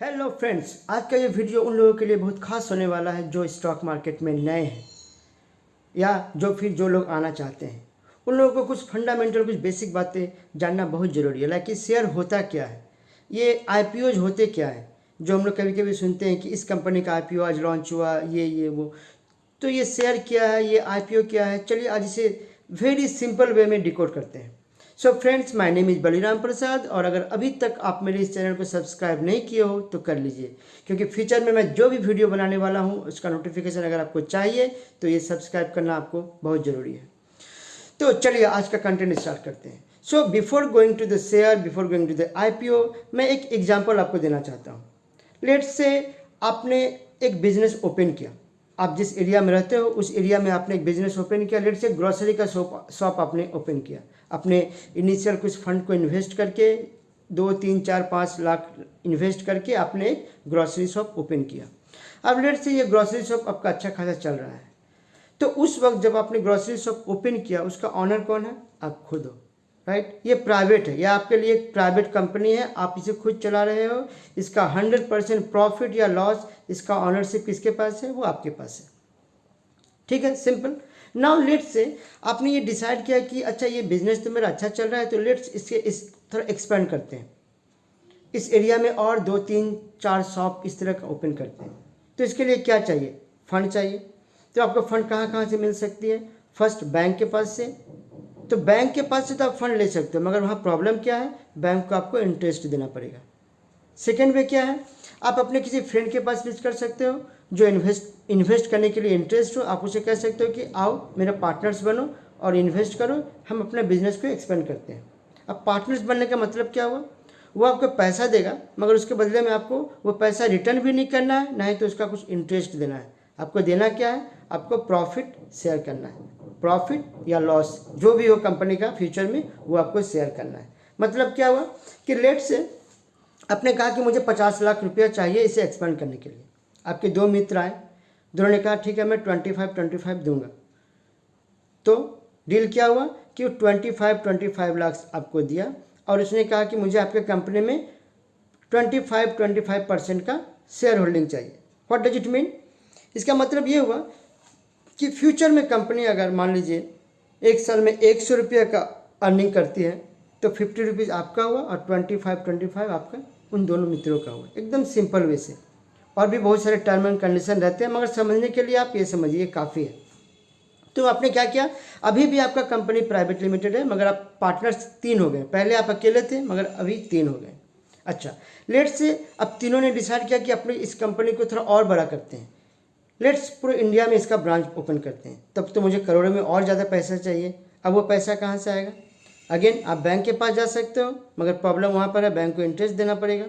Hello friends, आज का ये वीडियो उन लोगों के लिए बहुत खास होने वाला है जो स्टॉक मार्केट में नए हैं या जो लोग आना चाहते हैं। उन लोगों को कुछ फंडामेंटल कुछ बेसिक बातें जानना बहुत ज़रूरी है। लाइक कि शेयर होता क्या है, ये आईपीओज होते क्या है, जो हम लोग कभी कभी सुनते हैं कि इस कंपनी का आईपीओ आज लॉन्च हुआ, ये वो। तो ये शेयर क्या है, ये आईपीओ क्या है, चलिए आज इसे वेरी सिंपल वे में डिकोड करते हैं। So friends, my name is Baliram Prasad, और अगर अभी तक आप मेरे इस चैनल को सब्सक्राइब नहीं किए हो तो कर लीजिए, क्योंकि फ्यूचर में मैं जो भी वीडियो बनाने वाला हूँ उसका नोटिफिकेशन अगर आपको चाहिए तो ये सब्सक्राइब करना आपको बहुत ज़रूरी है। तो चलिए आज का कंटेंट स्टार्ट करते हैं। So before going to the share, before going to the IPO, मैं एक एग्जांपल आपको देना चाहता हूँ। लेट्स से आपने एक बिजनेस ओपन किया, आप जिस एरिया में रहते हो उस एरिया में आपने एक बिजनेस ओपन किया। लेट्स से ग्रोसरी का शॉप आपने ओपन किया। अपने इनिशियल कुछ फंड को इन्वेस्ट करके 2, 3, 4, 5 लाख इन्वेस्ट करके आपने एक ग्रोसरी शॉप ओपन किया। अब लेट्स से ये ग्रोसरी शॉप आपका अच्छा खासा चल रहा है। तो उस वक्त जब आपने ग्रोसरी शॉप ओपन किया, उसका ऑनर कौन है? आप खुद हो, राइट। ये प्राइवेट है, यह आपके लिए एक प्राइवेट कंपनी है, आप इसे खुद चला रहे हो। इसका 100% प्रॉफिट या लॉस, इसका ऑनरशिप किसके पास है? वो आपके पास है। ठीक है, सिंपल। नाउ लेट्स से आपने ये डिसाइड किया कि अच्छा ये बिजनेस तो मेरा अच्छा चल रहा है, तो लेट्स इसके इस थोड़ा एक्सपेंड करते हैं, इस एरिया में और 2, 3, 4 शॉप इस तरह का ओपन करते हैं। तो इसके लिए क्या चाहिए? फंड चाहिए। तो आपको फंड कहाँ कहाँ से मिल सकती है? फर्स्ट, बैंक के पास से। तो बैंक के पास से तो आप फंड ले सकते हो, मगर वहाँ प्रॉब्लम क्या है? बैंक को आपको इंटरेस्ट देना पड़ेगा। सेकेंड वे क्या है? आप अपने किसी फ्रेंड के पास विजिट कर सकते हो जो इन्वेस्ट करने के लिए इंटरेस्ट हो। आप उसे कह सकते हो कि आओ मेरे पार्टनर्स बनो और इन्वेस्ट करो, हम अपने बिजनेस को एक्सपेंड करते हैं। अब पार्टनर्स बनने का मतलब क्या हुआ? वो आपको पैसा देगा, मगर उसके बदले में आपको वो पैसा रिटर्न भी नहीं करना है, ना ही तो उसका कुछ इंटरेस्ट देना है। आपको देना क्या है? आपको प्रॉफिट शेयर करना है। प्रॉफिट या लॉस जो भी हो कंपनी का फ्यूचर में, वो आपको शेयर करना है। मतलब क्या हुआ कि लेट से आपने कहा कि मुझे 50 लाख रुपया चाहिए इसे एक्सपेंड करने के लिए। आपके दो मित्र आए, दोनों ने कहा ठीक है मैं 25 दूंगा। तो डील क्या हुआ कि वो 25 लाख आपको दिया, और उसने कहा कि मुझे आपके कंपनी में 25% का शेयर होल्डिंग चाहिए। What does it mean? इसका मतलब ये हुआ कि फ्यूचर में कंपनी अगर मान लीजिए एक साल में 100 रुपये का अर्निंग करती है, तो 50 रुपीज़ आपका हुआ और 25 आपका उन दोनों मित्रों का हुआ। एकदम सिंपल वे से। और भी बहुत सारे टर्म एंड कंडीशन रहते हैं, मगर समझने के लिए आप ये समझिए काफ़ी है। तो आपने क्या किया? अभी भी आपका कंपनी प्राइवेट लिमिटेड है, मगर आप पार्टनर्स 3 हो गए। पहले आप अकेले थे, मगर अभी 3 हो गए। अच्छा, लेट्स से अब तीनों ने डिसाइड किया कि अपनी इस कंपनी को थोड़ा और बड़ा करते हैं। लेट्स पूरे इंडिया में इसका ब्रांच ओपन करते हैं। तब तो मुझे करोड़ों में और ज़्यादा पैसा चाहिए। अब वो पैसा कहाँ से आएगा? अगेन आप बैंक के पास जा सकते हो, मगर प्रॉब्लम वहाँ पर है, बैंक को इंटरेस्ट देना पड़ेगा।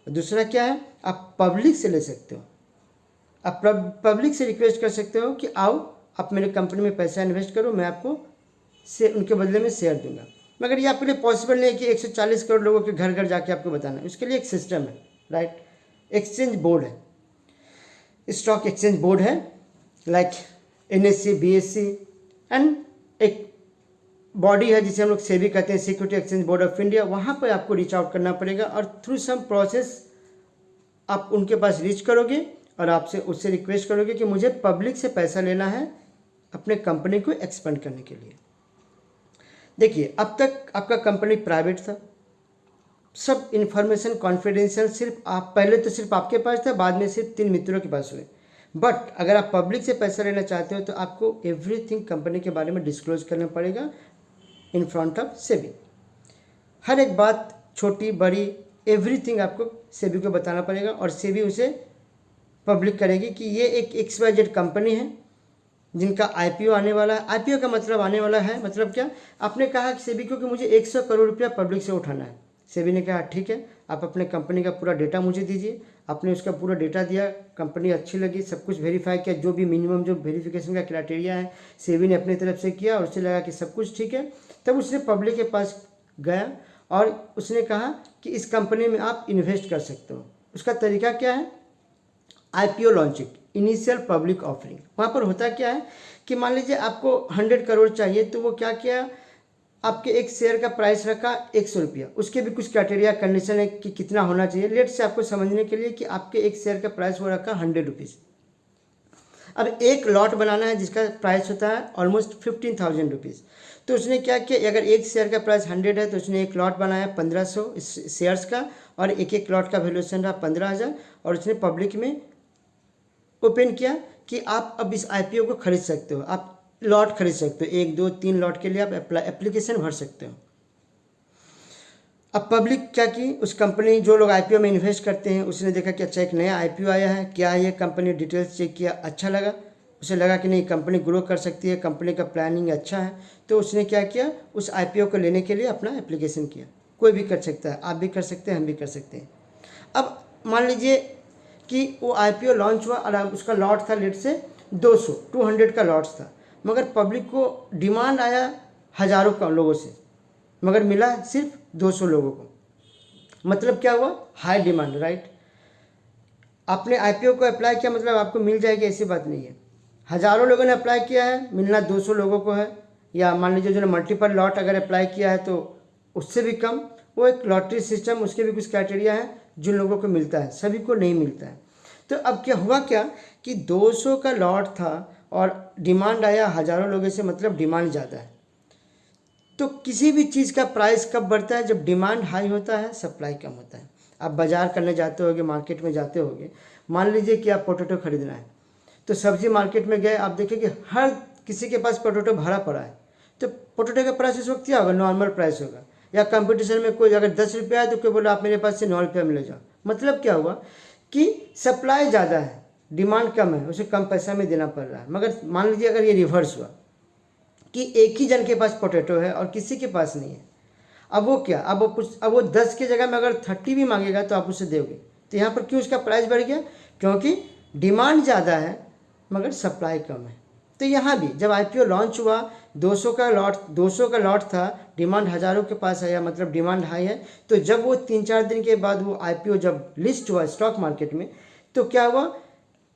दूसरा क्या है? आप पब्लिक से ले सकते हो। आप पब्लिक से रिक्वेस्ट कर सकते हो कि आओ आप मेरे कंपनी में पैसा इन्वेस्ट करो, मैं आपको से उनके बदले में शेयर दूंगा। मगर ये आपके लिए पॉसिबल नहीं है कि 140 करोड़ लोगों के घर घर जाके आपको बताना है। उसके लिए एक सिस्टम है, राइट। एक्सचेंज बोर्ड है, स्टॉक एक्सचेंज बोर्ड है, लाइक NSE, BSE, एंड एक बॉडी है जिसे हम लोग सेबी कहते हैं, security exchange board of India. वहाँ पर आपको रीच आउट करना पड़ेगा, और थ्रू सम प्रोसेस आप उनके पास रीच करोगे और आपसे उससे रिक्वेस्ट करोगे कि मुझे पब्लिक से पैसा लेना है अपने कंपनी को एक्सपेंड करने के लिए। देखिए, अब तक आपका कंपनी प्राइवेट था, सब इन्फॉर्मेशन कॉन्फिडेंशियल, सिर्फ आप पहले तो सिर्फ आपके पास था, बाद में सिर्फ 3 मित्रों के पास हुए। बट अगर आप पब्लिक से पैसा लेना चाहते हो तो आपको एवरीथिंग कंपनी के बारे में डिस्क्लोज करना पड़ेगा इन फ्रंट ऑफ सेबी। हर एक बात, छोटी बड़ी, एवरीथिंग आपको सेबी को बताना पड़ेगा, और सेबी उसे पब्लिक करेगी कि ये एक XYZ कंपनी है जिनका IPO आने वाला है। IPO का मतलब आने वाला है, मतलब क्या? आपने कहा कि सेबी को कि मुझे 100 करोड़ रुपया पब्लिक से उठाना है। सेबी ने कहा ठीक है, आप अपने कंपनी का पूरा डेटा मुझे दीजिए। आपने उसका पूरा डेटा दिया, कंपनी अच्छी लगी, सब कुछ वेरीफाई किया, जो भी मिनिमम जो वेरिफिकेशन का क्राइटेरिया है सेबी ने अपनी तरफ से किया, और उससे लगा कि सब कुछ ठीक है। तब उसने पब्लिक के पास गया और उसने कहा कि इस कंपनी में आप इन्वेस्ट कर सकते हो। उसका तरीका क्या है? IPO launching, initial public offering. वहाँ पर होता क्या है कि मान लीजिए आपको 100 करोड़ चाहिए, तो वो क्या किया, आपके एक शेयर का प्राइस रखा 100 रुपया, उसके भी कुछ क्राइटेरिया कंडीशन है कि कितना होना चाहिए। लेट से आपको समझने के लिए कि आपके एक शेयर का प्राइस वो रखा 100 रुपीज़। अब एक लॉट बनाना है जिसका प्राइस होता है ऑलमोस्ट 15,000 रुपीज़। तो उसने क्या किया, अगर एक शेयर का प्राइस 100 है तो उसने एक लॉट बनाया 1500 शेयर्स का, और एक एक लॉट का वैल्यूएशन रहा 15,000, और उसने पब्लिक में ओपन किया कि आप अब इस आईपीओ को खरीद सकते हो, आप लॉट खरीद सकते हो, 1 2 3 लॉट के लिए आप एप्लीकेशन भर सकते हो। अब पब्लिक क्या की, उस कंपनी जो लोग आईपीओ में इन्वेस्ट करते हैं उसने देखा कि अच्छा एक नया आईपीओ आया है, क्या है ये कंपनी, डिटेल्स चेक किया, अच्छा लगा, उसे लगा कि नहीं कंपनी ग्रो कर सकती है, कंपनी का प्लानिंग अच्छा है, तो उसने क्या किया, उस आईपीओ को लेने के लिए अपना एप्लीकेशन किया। कोई भी कर सकता है, आप भी कर सकते हैं, हम भी कर सकते हैं। अब मान लीजिए कि वो आईपीओ लॉन्च हुआ और उसका लॉट था लेट से 200 का लॉट था, मगर पब्लिक को डिमांड आया हज़ारों का लोगों से, मगर मिला सिर्फ 200 लोगों को। मतलब क्या हुआ, हाई डिमांड, राइट। आपने आईपीओ को अप्लाई किया मतलब आपको मिल जाएगी ऐसी बात नहीं है। हज़ारों लोगों ने अप्लाई किया है, मिलना 200 लोगों को है, या मान लीजिए जो ने मल्टीपल लॉट अगर अप्लाई किया है तो उससे भी कम। वो एक लॉटरी सिस्टम, उसके भी कुछ क्राइटेरिया है जिन लोगों को मिलता है, सभी को नहीं मिलता है। तो अब क्या हुआ क्या कि 200 का लॉट था और डिमांड आया हज़ारों लोगों से, मतलब डिमांड ज़्यादा है। तो किसी भी चीज़ का प्राइस कब बढ़ता है, जब डिमांड हाई होता है, सप्लाई कम होता है। आप बाज़ार करने जाते होगे, मार्केट में जाते होगे, मान लीजिए कि आप पोटैटो खरीदना है, तो सब्जी मार्केट में गए, आप देखें कि हर किसी के पास पोटैटो भरा पड़ा है, तो पोटैटो का प्राइस इस वक्त क्या होगा, नॉर्मल प्राइस होगा। या कंपटीशन में कोई अगर 10 रुपया है तो कोई बोला आप मेरे पास से 9 रुपया में ले जाओ। मतलब क्या हुआ कि सप्लाई ज़्यादा है, डिमांड कम है, उसे कम पैसा में देना पड़ रहा है। मगर मान लीजिए अगर ये रिवर्स हुआ कि एक ही जन के पास पोटैटो है और किसी के पास नहीं है, अब वो क्या, अब वो 10 की जगह में अगर 30 भी मांगेगा तो आप उसे दोगे। तो यहाँ पर क्यों उसका प्राइस बढ़ गया, क्योंकि डिमांड ज़्यादा है मगर सप्लाई कम है। तो यहाँ भी जब आईपीओ लॉन्च हुआ 200 का लॉट था, डिमांड हज़ारों के पास आया, मतलब डिमांड हाई है। तो जब वो 3-4 दिन के बाद वो आईपीओ जब लिस्ट हुआ स्टॉक मार्केट में, तो क्या हुआ,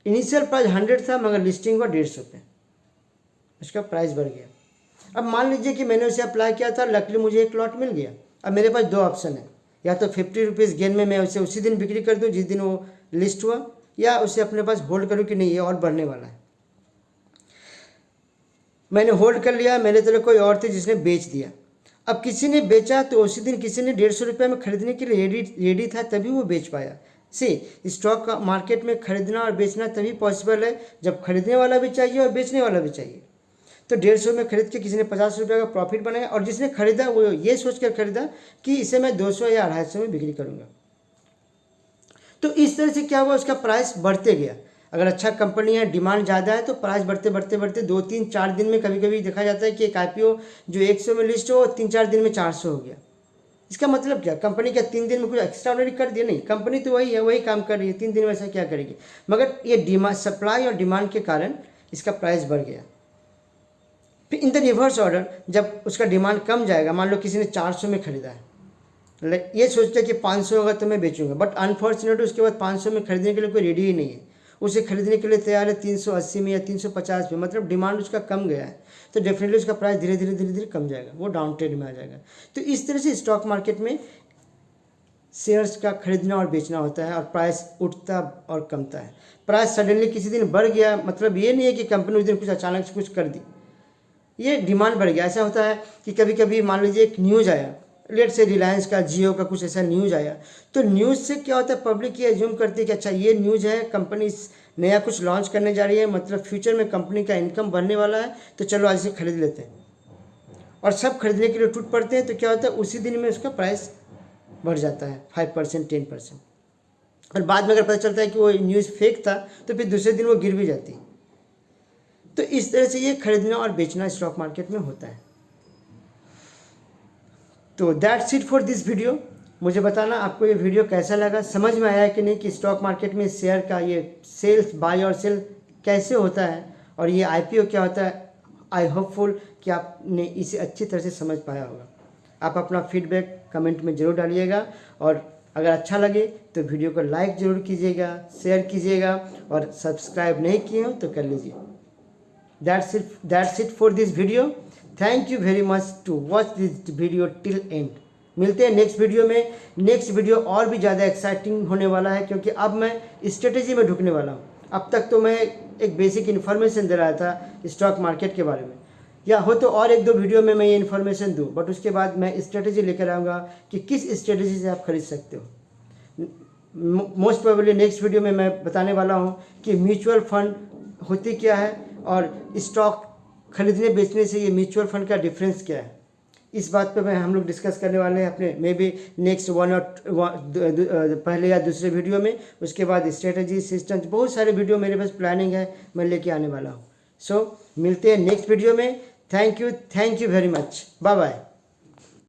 इनिशियल प्राइस 100 था मगर लिस्टिंग हुआ 150 पे, उसका प्राइस बढ़ गया। अब मान लीजिए कि मैंने उसे अप्लाई किया था, लकीली मुझे एक लॉट मिल गया। अब मेरे पास 2 ऑप्शन है, या तो 50 रुपीज़ गेन में मैं उसे उसी दिन बिक्री कर दूँ जिस दिन वो लिस्ट हुआ, या उसे अपने पास होल्ड करूँ कि नहीं ये और बढ़ने वाला है। मैंने होल्ड कर लिया, मेरे तरह कोई और थे जिसने बेच दिया। अब किसी ने बेचा तो उसी दिन किसी ने 150 रुपये में खरीदने के लिए रेडी था, तभी वो बेच पाया। स्टॉक मार्केट में खरीदना और बेचना तभी पॉसिबल है जब खरीदने वाला भी चाहिए और बेचने वाला भी चाहिए। तो 150 में खरीद के किसी ने 50 रुपये का प्रॉफिट बनाया, और जिसने खरीदा वो ये सोच कर खरीदा कि इसे मैं 200 या 250 में बिक्री करूँगा। तो इस तरह से क्या हुआ, उसका प्राइस बढ़ते गया। अगर अच्छा कंपनी है, डिमांड ज़्यादा है, तो प्राइस बढ़ते बढ़ते बढ़ते 2-3-4 दिन में कभी कभी देखा जाता है कि एक आईपीओ जो 100 में लिस्ट हो 3-4 दिन में 400 हो गया। इसका मतलब क्या, कंपनी क्या 3 दिन में कुछ एक्स्ट्राऑर्डिनरी कर दिया, नहीं, कंपनी तो वही है, वही काम कर रही है, 3 दिन में ऐसा क्या करेगी। मगर ये डिमांड, सप्लाई और डिमांड के कारण इसका प्राइस बढ़ गया। फिर इन द रिवर्स ऑर्डर जब उसका डिमांड कम जाएगा, मान लो किसी ने 400 में खरीदा है, ये सोचते हैं कि 500 होगा तो मैं बेचूंगा, बट अनफॉर्चुनेटली उसके बाद 500 में खरीदने के लिए कोई रेडी ही नहीं है, उसे खरीदने के लिए तैयार है 380 में या 350 में, मतलब डिमांड उसका कम गया है। तो डेफिनेटली उसका प्राइस धीरे धीरे कम जाएगा, वो डाउन ट्रेड में आ जाएगा। तो इस तरह से स्टॉक मार्केट में शेयर्स का खरीदना और बेचना होता है, और प्राइस उठता और कमता है। प्राइस सडनली किसी दिन बढ़ गया, मतलब ये नहीं है कि कंपनी उस दिन कुछ अचानक से कुछ कर दी, ये डिमांड बढ़ गया। ऐसा होता है कि कभी कभी मान लीजिए एक न्यूज़ आया, लेट से रिलायंस का, जियो का कुछ ऐसा न्यूज़ आया, तो न्यूज़ से क्या होता है, पब्लिक ये एज्यूम करती है कि अच्छा ये न्यूज़ है, कंपनी नया कुछ लॉन्च करने जा रही है, मतलब फ्यूचर में कंपनी का इनकम बढ़ने वाला है, तो चलो आज से खरीद लेते हैं। और सब खरीदने के लिए टूट पड़ते हैं, तो क्या होता है उसी दिन में उसका प्राइस बढ़ जाता है 5% 10%। और बाद में अगर पता चलता है कि वो न्यूज़ फेक था तो फिर दूसरे दिन वो गिर भी जाती है। तो इस तरह से ये खरीदना और बेचना स्टॉक मार्केट में होता है। तो that's it for this video. मुझे बताना आपको ये वीडियो कैसा लगा, समझ में आया कि नहीं कि स्टॉक मार्केट में शेयर का ये सेल्स, बाय और सेल कैसे होता है, और ये आईपीओ क्या होता है। आई होपफुल कि आपने इसे अच्छी तरह से समझ पाया होगा। आप अपना फीडबैक कमेंट में ज़रूर डालिएगा, और अगर अच्छा लगे तो वीडियो को लाइक ज़रूर कीजिएगा, शेयर कीजिएगा, और सब्सक्राइब नहीं किए हो तो कर लीजिए। That's it for this video. Thank you very much to watch this video till end. मिलते हैं नेक्स्ट वीडियो में। नेक्स्ट वीडियो और भी ज़्यादा एक्साइटिंग होने वाला है, क्योंकि अब मैं स्ट्रेटेजी में ढुकने वाला हूँ। अब तक तो मैं एक बेसिक इन्फॉर्मेशन दे रहा था स्टॉक मार्केट के बारे में, या हो तो और एक दो वीडियो में मैं ये इन्फॉर्मेशन दूँ, बट उसके बाद मैं स्ट्रेटेजी लेकर आऊँगा कि किस स्ट्रेटेजी से आप खरीद सकते हो। मोस्ट प्रोबेबली नेक्स्ट वीडियो में मैं बताने वाला हूँ कि म्यूचुअल फंड होती क्या है और स्टॉक खरीदने बेचने से ये म्यूचुअल फंड का डिफरेंस क्या है। इस बात पे हम लोग डिस्कस करने वाले हैं अपने मे बी नेक्स्ट पहले या दूसरे वीडियो में। उसके बाद स्ट्रेटजी सिस्टम, बहुत सारे वीडियो मेरे पास प्लानिंग है, मैं लेके आने वाला हूँ। सो मिलते हैं नेक्स्ट वीडियो में। Thank you very much, bye bye.